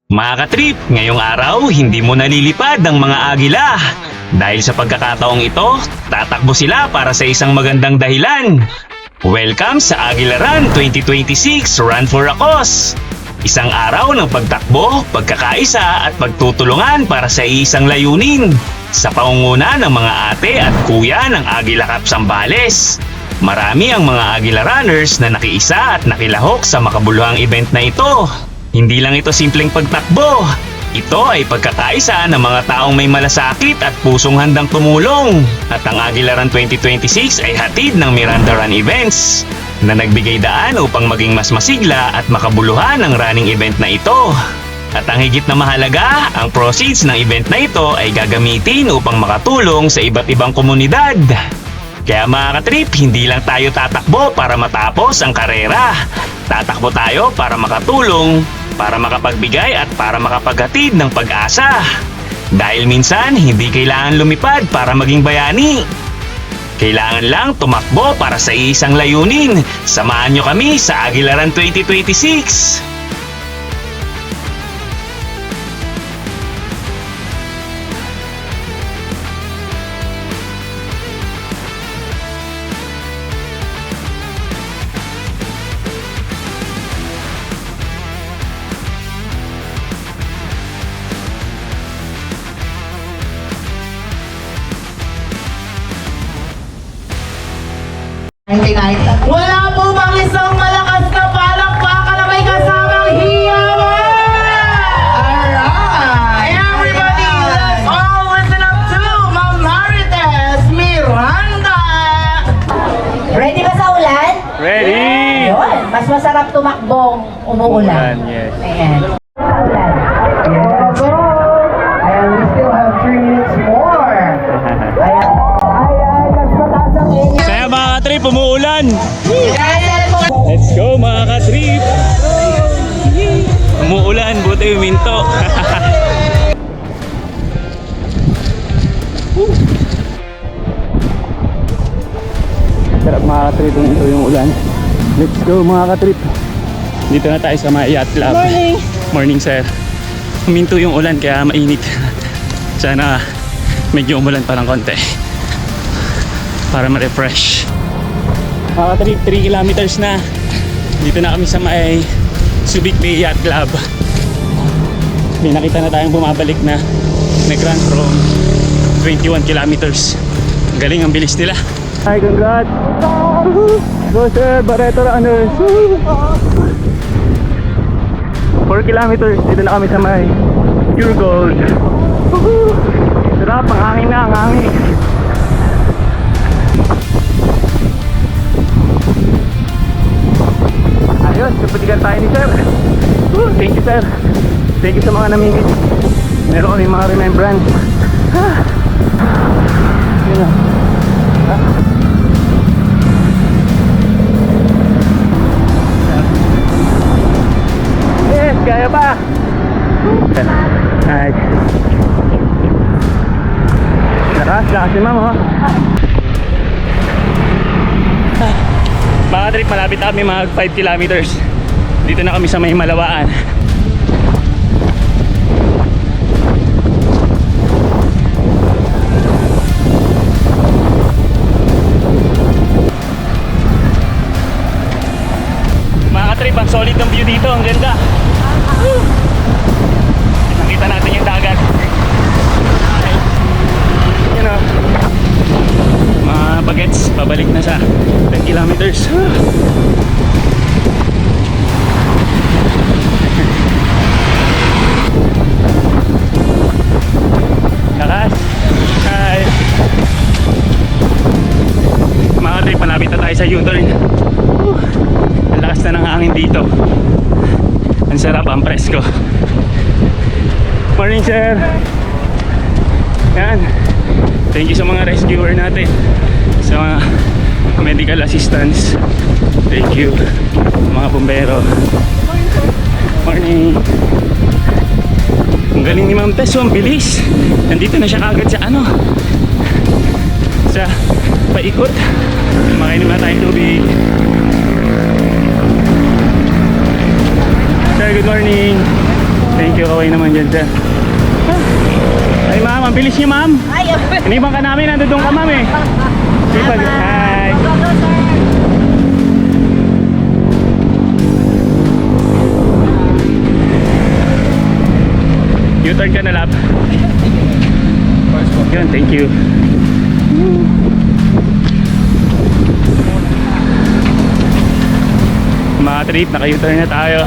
Mga katrip, ngayong araw hindi mo nalilipad ang mga agila. Dahil sa pagkakataong ito, tatakbo sila para sa isang magandang dahilan. Welcome sa Agila Run 2026 Run for a Cause. Isang araw ng pagtakbo, pagkakaisa at pagtutulungan para sa isang layunin. Sa pangunguna ng mga ate at kuya ng Agila Cup Zambales. Marami ang mga Agila runners na nakiisa at nakilahok sa makabuluhang event na ito. Hindi lang ito simpleng pagtakbo. Ito ay pagkakaisa ng mga taong may malasakit at pusong handang tumulong. At ang Agila Run 2026 ay hatid ng Miranda Run Events na nagbigay daan upang maging mas masigla at makabuluhan ang running event na ito. At ang higit na mahalaga, ang proceeds ng event na ito ay gagamitin upang makatulong sa iba't ibang komunidad. Kaya mga katrip, hindi lang tayo tatakbo para matapos ang karera. Tatakbo tayo para makatulong, para makapagbigay at para makapaghatid ng pag-asa. Dahil minsan, hindi kailangan lumipad para maging bayani. Kailangan lang tumakbo para sa isang layunin. Samahan nyo kami sa Agila Run 2026! Wala po bang isang malakas na palakpakan na may kasamang hiyawan? Alright! Everybody, let's all listen up to Ma'am Marites Miranda! Ready ba sa ulan? Ready! Yun, mas masarap tumakbong umuulan. Yes. Ayan. Sa ulan. Yes, and we still have 3 minutes more. Ayan. Ayan, mas mataas ang inyo. Kaya mga katrip, umuulan! Ayan, Let's go mga katrip! Umuulan, buti uminto. Sarap mga katrip, uminto yung ulan. Let's go mga katrip! Dito na tayo sa mga yacht club. Morning! Morning sir. Huminto yung ulan kaya mainit. Sana medyo umulan pa ng konti para ma-refresh. Mga katrip, 3 kilometers na. Dito na kami sa may Subic Bay Yacht Club. May nakita na tayong bumabalik na nag-run from 21 kilometers. Ang galing, ang bilis nila. Hi, congrats! Go sir, Barreto Runners! 4 kilometers, dito na kami sa may Pure Gold. Sarap, ang hangin na, ang hangin. Ayun, kapatigan tayo ni sir. Thank you sir. Thank you sa mga namingit. Meron kami mga remembrance. Yun na. Yes, kaya pa. Nice. Lakas si ma'am, oh. Mga trip, malapit na kami mag 5 kilometers. Dito na kami sa may Malawaan. Mga trip, ang solid ng view dito, ang ganda. Nakita natin yung dagat. You know, mga bagets, pabalik na sa 10 kilometers. Lakas. Hi. Mga trip, malapit na tayo sa U-turn. Ang lakas na ng hangin dito. Ang sarap, ang presko. Morning sir. Yan. Thank you sa mga rescuer natin, sa mga medical assistants. Thank you mga bumbero. Morning. Ang galing ni Ma'am Tess, ang bilis. Nandito na siya kagad sa ano, sa paikot. Makainom na tayong tubig. Sir, good morning. Thank kaway naman dyan, sir. Ay, ma'am, ang bilis niyo, ma'am. Inibang ka namin, nandun ka, ma'am, eh. Sipag. Hi. U-turn ka na, lab. Yun, thank you. Mga trip, naka-U-turn na tayo.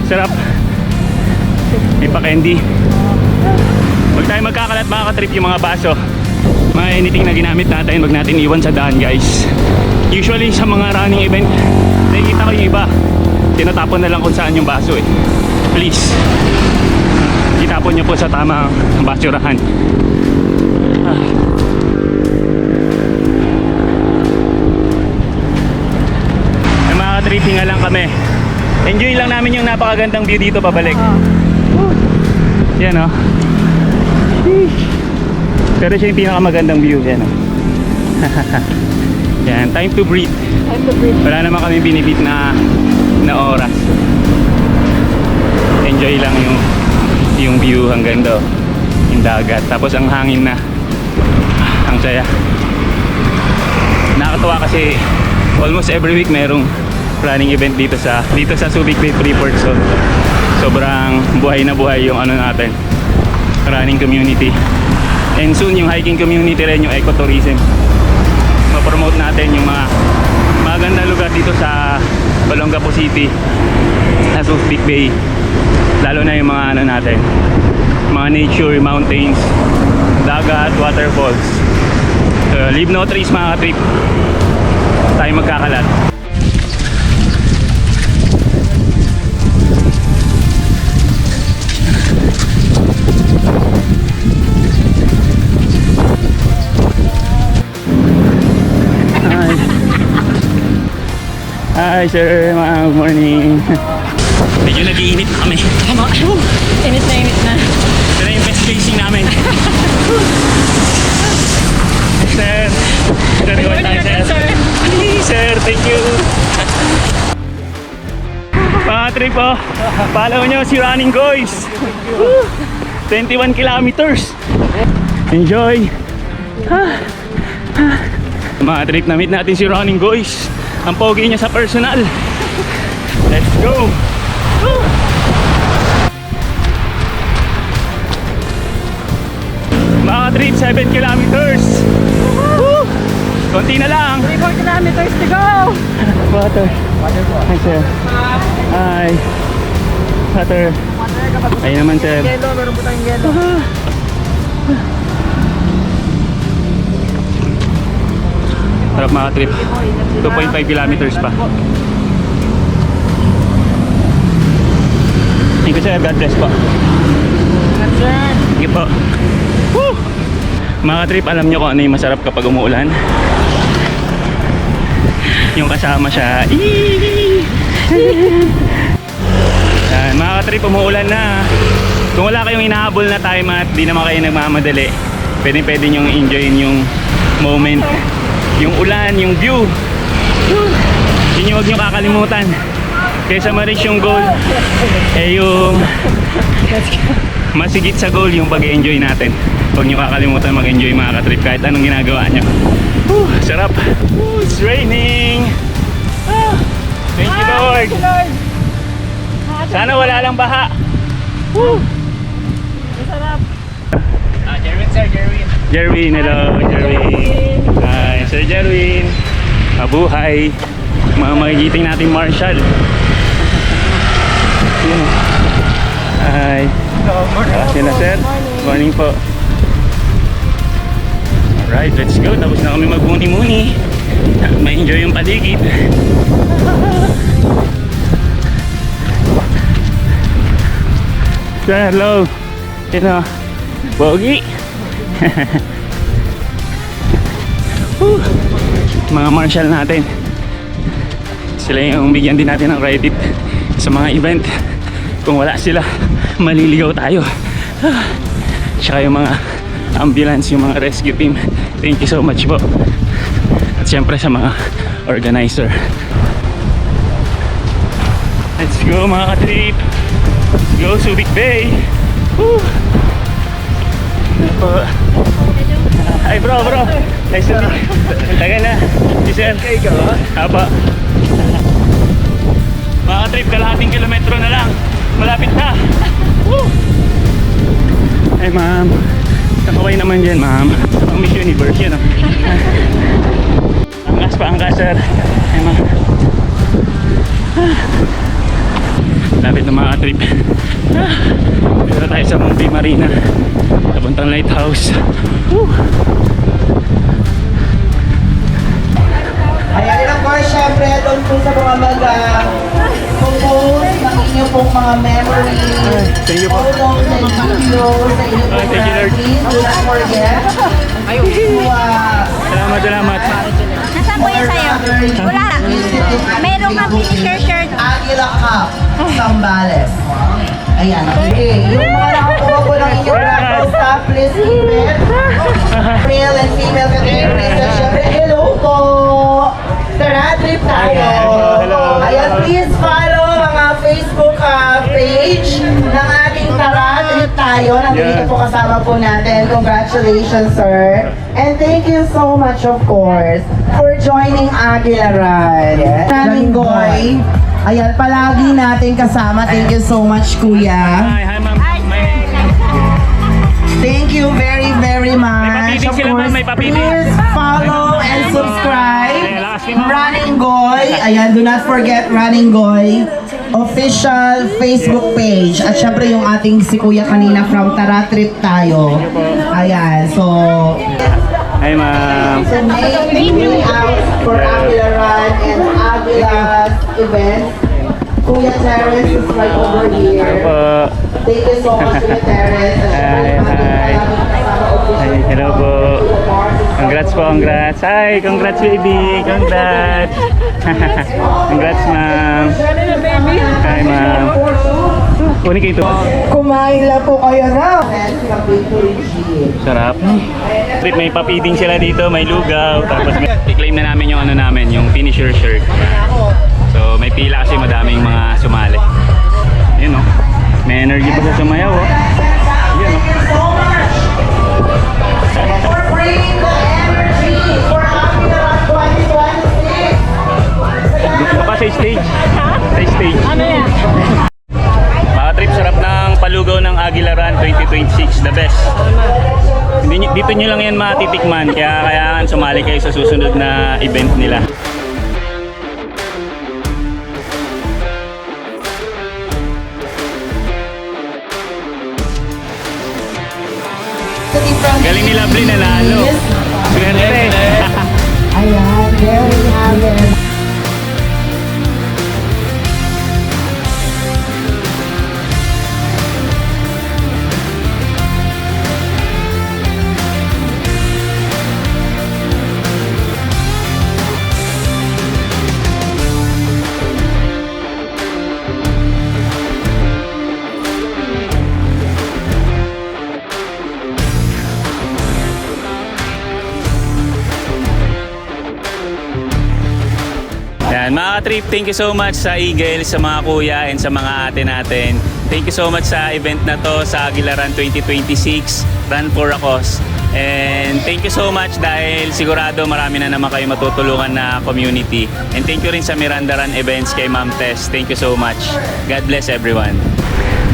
Sarap. May pa-candy. Huwag tayo magkakalat mga ka-trip yung mga baso. Mga anything na ginamit natin, huwag natin iwan sa daan, guys. Usually sa mga running event, nakikita ko yung iba, tinatapon na lang kung saan yung baso, eh. Please, itapon nyo po sa tamang basurahan. Ay, mga ka-tripping nga lang kami. Enjoy lang namin yung napakagandang view dito pabalik. Yan, oh. Pero siya yung pinakamagandang view. Yan, oh. Yan, time to breathe. Wala naman kami binibit na oras. Enjoy lang yung view hanggang do, yung dagat. Tapos ang hangin na. Ang saya. Nakakatuwa kasi almost every week merong running event dito sa Subic Bay Freeport. So sobrang buhay na buhay yung ano natin, running community. And soon yung hiking community rin, yung ecotourism. Ma-promote natin yung mga magandang lugar dito sa Olongapo City, sa Subic Bay. Lalo na yung mga ano natin, mga nature, mountains, dagat, waterfalls. So, leave no trace mga ka-trip. Tayo magkakalat. Hi sir, good morning. Medyo nag-iinit na kami. Init na. Ito na yung best facing namin. Sir, reward tayo sir. Hey, sir, thank you. Mga trip oh, follow nyo si Running Goys. 21 kilometers. Enjoy. Mga trip, na-meet natin si Running Goys. Ang pogi niya sa personal. Let's go. Mga trip, 7 kilometers. Woo! Konti na lang. 3 more kilometers to go. Water. Hi sir. Hi. Water. Ayun naman sir. Yellow, meron po tayong yellow. Harap mga trip. 2.5 kilometers pa. Thank you sir. God bless po. Thank you po. Woo! Mga trip, alam nyo kung ano yung masarap kapag umuulan? Yung kasama siya. Yan, mga trip, umuulan na. Kung wala kayong inahabol na time at di naman kayo nagmamadali, pwede nyong enjoyin yung moment, yung ulan, yung view. Yun yung huwag nyo kakalimutan. Kaysa ma-reach yung goal, eh yung masigit sa goal yung pag-enjoy natin. Huwag nyo kakalimutan mag-enjoy mga ka-trip kahit anong ginagawa nyo. Sarap. It's raining. Thank you Lord. Sana wala lang baha. Masarap. Jerwin, sir, Jerwin. Jerwin, hello Jerwin. Hi, Sir Jerwin. Mabuhay. Mga magigiting nating Marshall. Hi. Sila sir. Morning po. Alright, let's go. Tapos na kami magmuni-muni. Ma-enjoy yung paligid. Sir, hello. Ito. Pogi. Mga Marshall natin. Sila yung bigyan din natin ng credit sa mga event. Kung wala sila, maliligaw tayo. Tsaka yung mga ambulance, yung mga rescue team, thank you so much po. At syempre sa mga organizer. Let's go mga ka-trip. Let's go, Subic Bay. Woo! Ano po? Ay bro. Nice to meet you. Ang tagal na. Si sir. Okay ka ba? Apa. Mga trip, kalahating kilometro na lang. Malapit na. Woo! Ay ma'am. Nakaway naman dyan ma'am. Ang Miss Universe yan. Angkas sir. Ay ma'am. Lapit na mga trip. Dito tayo sa Mumbai Marina. Papuntang lighthouse. Woo! Ayan, of course, syempre, doon po sa mga mag-compose ng inyo pong mga memories. Thank you po. Photos and videos sa inyo pong Thank you, Lord. Please do not forget to Salamat. Nasaan po yan sa'yo? Wala. Meron kang finisher shirt. Aguila Cup, Zambales. Ayan, okay. Yung mga nakakuha po ng inyong raffle staff, please keep it. Male and female categories. At syempre, hello po! Tara, trip tayo! Hello. Ayan, please follow mga Facebook page ng ating Tara, trip tayo. Nandito po kasama po natin. Congratulations, sir. And thank you so much, of course, for joining Aguila Run. Running Goy. Ayan, palagi natin kasama. Thank you so much, Kuya. Hi ma'am. Thank you very, very much. papiling sila, ma'am. May papiling. Please follow and subscribe. Running Goy. Ayan, do not forget Running Goy official Facebook page. At syempre yung ating si Kuya kanina from Tara Trip tayo. Ayan, so Hi ma'am. So make out for Aguila Run and Aguila's event. Kuya Terrence is right over here. Po. Thank you so much, Kuya Terrence. Hi. Hello po. Congrats. Hi, congrats baby. Congrats. Congrats ma'am. Hi ma'am. Kunin kayo ito. Kumain lang po kayo na. Sarap. Trip, may papiding sila dito, may lugaw. Tapos i-claim na namin yung ano namin, yung finisher shirt. So may pila kasi madaming mga sumali. Yun o. May energy pa sa sumayaw o. Yun o. For bringing the energy for Aguila 2026. Gusto ka sa stage? Sa stage. Ano yan? Mga trip, sarap ng palugaw ng Aguila Run 2026. The best. Dito nyo lang yan matitikman. Kaya kailangan sumali kayo sa susunod na event nila. Galing nila Blin, nanalo. Swerte. Ayan, there we have it. Yan, mga trip, thank you so much sa Eagle, sa mga kuya, and sa mga ate natin. Thank you so much sa event na to, sa Aguila Run 2026, Run for a Cause. And thank you so much dahil sigurado marami na naman kayo matutulungan na community. And thank you rin sa Miranda Run Events kay Ma'am Tess. Thank you so much. God bless everyone.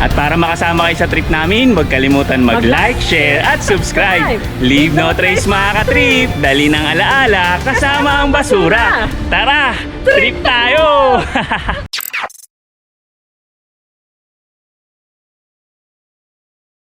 At para makasama kayo sa trip namin, huwag kalimutan mag-like, share, at subscribe. Leave no trace mga ka-trip. Dali ng alaala, kasama ang basura. Tara, trip tayo!